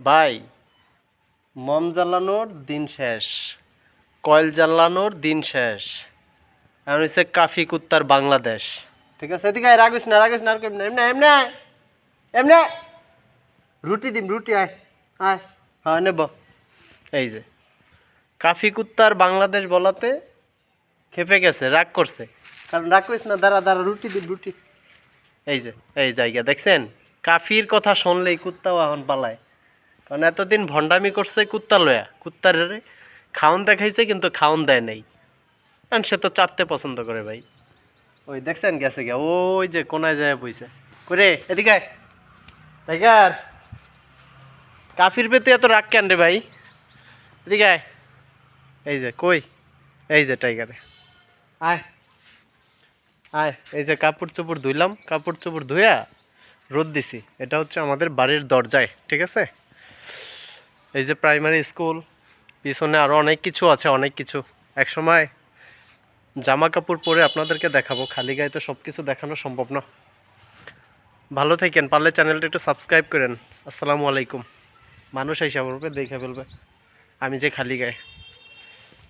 ভাই, মম জ্বালানোর দিন শেষ, কয়েল জ্বালানোর দিন শেষ। এখন হচ্ছে কাফি কুত্তার বাংলাদেশ। ঠিক আছে, এদিকে আয়, রাগিস না রাগিস না, আর কেমনে এমনে এমনে এমনে রুটি দিম, রুটি আয় আয়। হ্যাঁ নেব। এই যে কাফি কুত্তার বাংলাদেশ বলাতে খেপে গেছে, রাগ করছে। কারণ রাগ করিস না, দাঁড়া দাঁড়া, রুটি দিম রুটি। এই যে এই জায়গা দেখছেন, কাফির কথা শুনলেই কুত্তাও এখন পালায়। কারণ এতদিন ভণ্ডামি করছে কুত্তা লয়া, কুত্তার খাওন দেখাইছে কিন্তু খাওন দেয় নাই। কারণ সে তো চাটতে পছন্দ করে ভাই। ওই দেখছেন গেছে গে, ওই যে কোনায় যায় বইছে করে। এদিকে আয়, টাইগার। কাফির পেতে এত রাগ কেন রে ভাই? এদিকে আয়। এই যে কই, এই যে টাইগারে, আয় আয়। এই যে কাপড় চোপড় ধুইলাম, কাপড় চোপড় ধুইয়া রোদ দিছি। এটা হচ্ছে আমাদের বাড়ির দরজায়, ঠিক আছে। এই যে প্রাইমারি স্কুল, পিছনে আরও অনেক কিছু আছে, অনেক কিছু। এক সময় জামা কাপড় পরে আপনাদেরকে দেখাবো, খালি গায়ে তো সব কিছু দেখানো সম্ভব না। ভালো থাকেন, পারলে চ্যানেলটা একটু সাবস্ক্রাইব করেন। আসসালামু আলাইকুম। মানুষ হিসাব করবে, দেখে ফেলবে আমি যে খালি গায়ে।